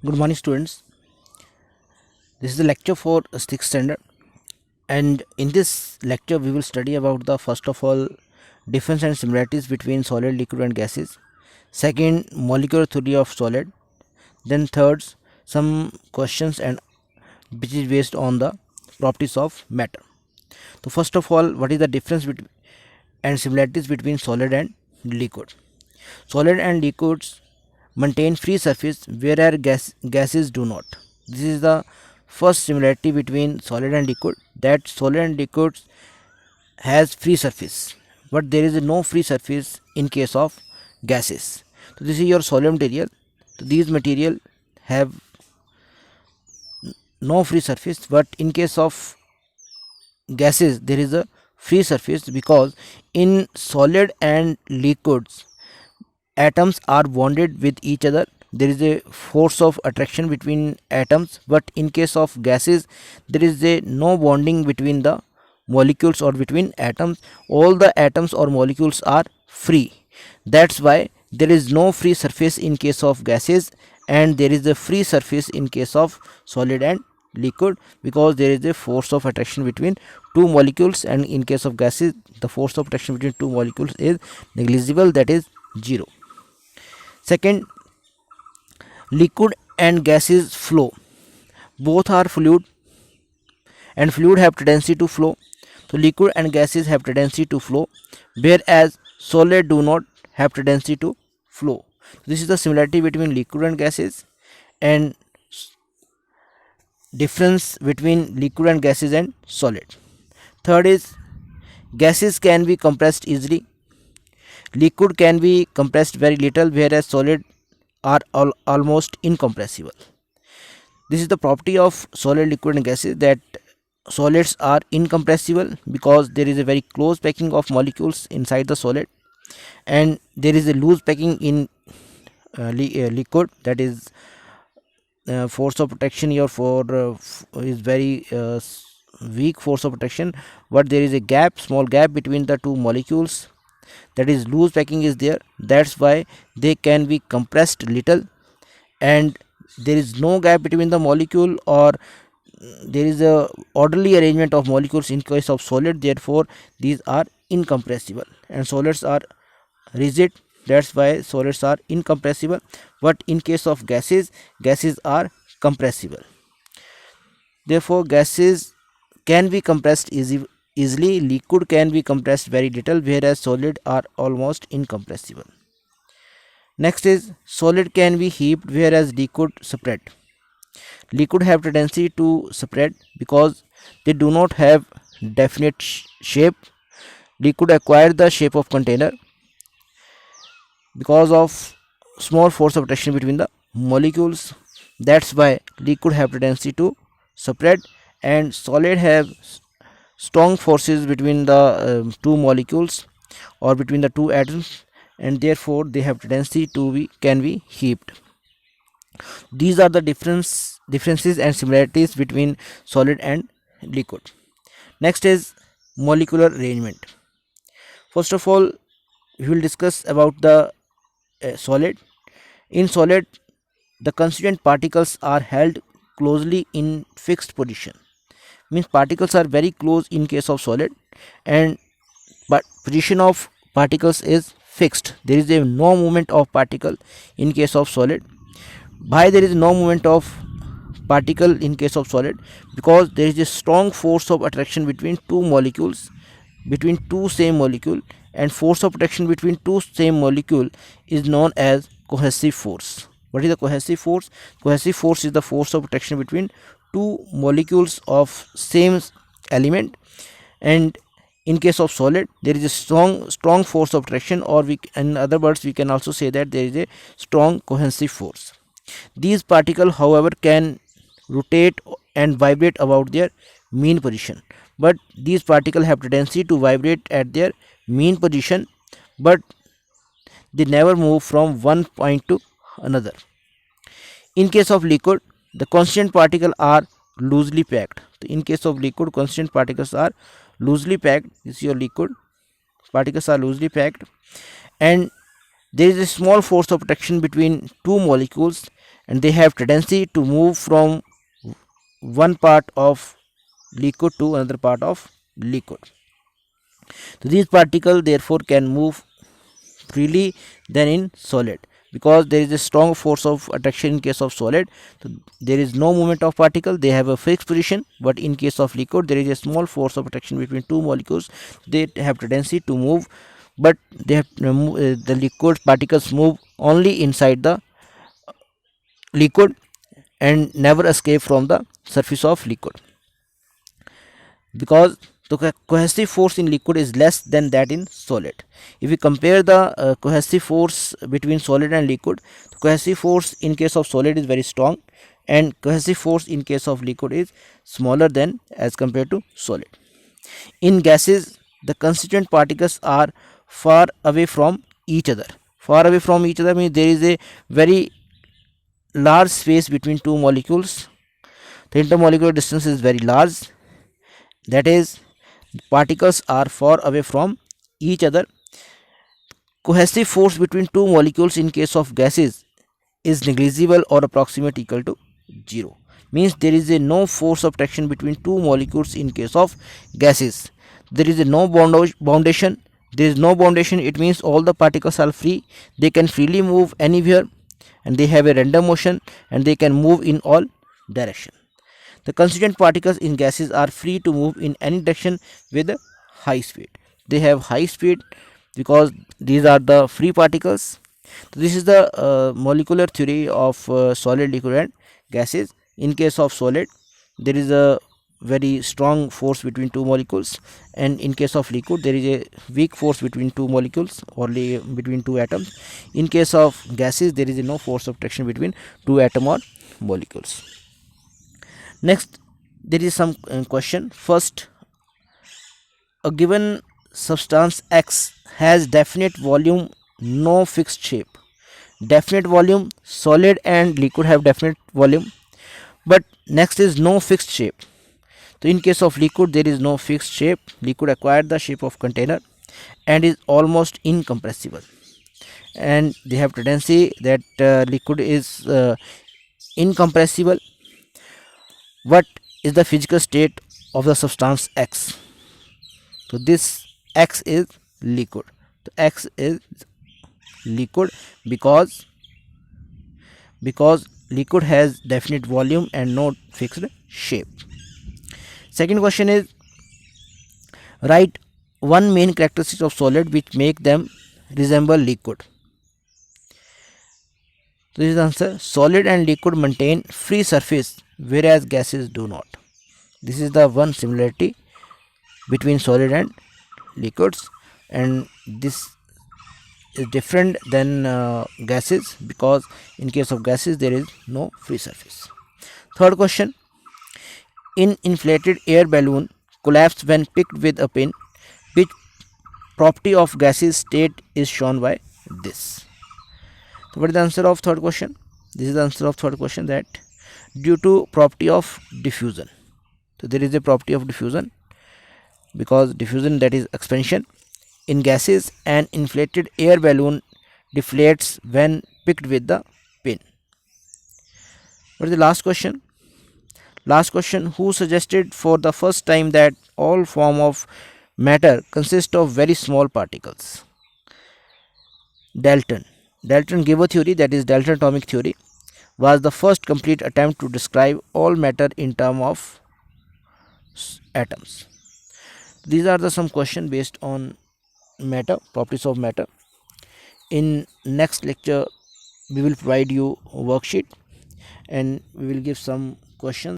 Good morning, students. This is the lecture for 6th standard, and in this lecture, we will study about the first of all difference and similarities between solid, liquid, and gases. Second, molecular theory of solid. Then third, some questions and which is based on the properties of matter. So first of all, what is the difference between and similarities between solid and liquid? Solid and liquids maintain free surface whereas gases do not. This is the first similarity between solid and liquid, that solid and liquids has free surface but there is no free surface in case of gases. So this is your solid material. So these material have no free surface, but in case of gases there is a free surface, because in solid and liquids atoms are bonded with each other. There is a force of attraction between atoms, but in case of gases there is a no bonding between the molecules or between atoms. All the atoms or molecules are free. That's why there is no free surface in case of gases and there is a free surface in case of solid and liquid, because there is a force of attraction between two molecules, and in case of gases the force of attraction between two molecules is negligible, that is 0. Second, liquid and gases flow. Both are fluid and fluid have tendency to flow. So liquid and gases have tendency to flow, whereas solid do not have tendency to flow. This is the similarity between liquid and gases, and difference between liquid and gases and solid. Third is, gases can be compressed easily. Liquid can be compressed very little, whereas solid are almost incompressible. This is the property of solid, liquid, and gases, that solids are incompressible because there is a very close packing of molecules inside the solid, and there is a loose packing in liquid, that is force of protection here for is very weak force of protection, but there is a gap, small gap between the two molecules, that is loose packing is there. That's why they can be compressed little, and there is no gap between the molecule, or there is a orderly arrangement of molecules in case of solid. Therefore these are incompressible, and solids are rigid, that's why solids are incompressible. But in case of gases are compressible. Therefore gases can be compressed easily, liquid can be compressed very little, whereas solid are almost incompressible. Next is, solid can be heaped whereas liquid spread. Liquid have tendency to spread because they do not have definite shape. Liquid acquire the shape of container because of small force of attraction between the molecules. That's why liquid have tendency to spread, and solid have strong forces between the two molecules or between the two atoms, and therefore they have tendency to can be heaped. These are the differences and similarities between solid and liquid. Next is molecular arrangement. First of all, we will discuss about the solid. In solid, the constituent particles are held closely in fixed position. Means particles are very close in case of solid, and but position of particles is fixed. There is a no movement of particle in case of solid. Why there is no movement of particle in case of solid? Because there is a strong force of attraction between two molecules, between two same molecule, and force of attraction between two same molecule is known as cohesive force. What is the cohesive force? Cohesive force is the force of attraction between two molecules of same element, and in case of solid there is a strong force of attraction, or in other words we can also say that there is a strong cohesive force. These particles however can rotate and vibrate about their mean position, but these particles have tendency to vibrate at their mean position, but they never move from one point to another. In case of liquid, the constant particles are loosely packed. In case of liquid, constant particles are loosely packed. This is your liquid, particles are loosely packed, and there is a small force of attraction between two molecules, and they have tendency to move from one part of liquid to another part of liquid. So these particles therefore can move freely than in solid, because there is a strong force of attraction in case of solid. So there is no movement of particle, they have a fixed position. But in case of liquid, there is a small force of attraction between two molecules. They have tendency to move, but they have the liquid particles move only inside the liquid and never escape from the surface of liquid, because the cohesive force in liquid is less than that in solid. If we compare the cohesive force between solid and liquid, the cohesive force in case of solid is very strong, and cohesive force in case of liquid is smaller than as compared to solid. In gases, the constituent particles are far away from each other. Far away from each other means there is a very large space between two molecules. The intermolecular distance is very large, that is, particles are far away from each other. Cohesive force between two molecules in case of gases is negligible or approximate equal to 0. Means there is a no force of attraction between two molecules in case of gases. There is a no boundation. There is no boundation, it means all the particles are free. They can freely move anywhere, and they have a random motion, and they can move in all direction. The constituent particles in gases are free to move in any direction with high speed. They have high speed because these are the free particles. So this is the molecular theory of solid, liquid and gases. In case of solid, there is a very strong force between two molecules, and in case of liquid, there is a weak force between two molecules, only between two atoms. In case of gases, there is no force of attraction between two atom or molecules. Next, there is some question. First, a given substance X has definite volume, no fixed shape. Definite volume, solid and liquid have definite volume, but next is no fixed shape. So in case of liquid, there is no fixed shape. Liquid acquired the shape of container and is almost incompressible, and they have tendency that liquid is incompressible. What is the physical state of the substance X? So this X is liquid. So X is liquid because liquid has definite volume and no fixed shape. Second question is, write one main characteristic of solid which make them resemble liquid. So this is the answer. Solid and liquid maintain free surface, whereas gases do not. This is the one similarity between solid and liquids, and this is different than gases, because in case of gases there is no free surface. Third question, in inflated air balloon collapse when picked with a pin, which property of gaseous state is shown by this? So what is the answer of third question? This is the answer of third question, that due to property of diffusion. So there is a property of diffusion, because diffusion, that is expansion, in gases, an inflated air balloon deflates when picked with the pin. What is the last question? Last question, who suggested for the first time that all form of matter consist of very small particles? Dalton. Dalton gave a theory, that is Dalton atomic theory, was the first complete attempt to describe all matter in terms of atoms. These are the some questions based on matter, properties of matter. In next lecture, we will provide you a worksheet, and we will give some questions.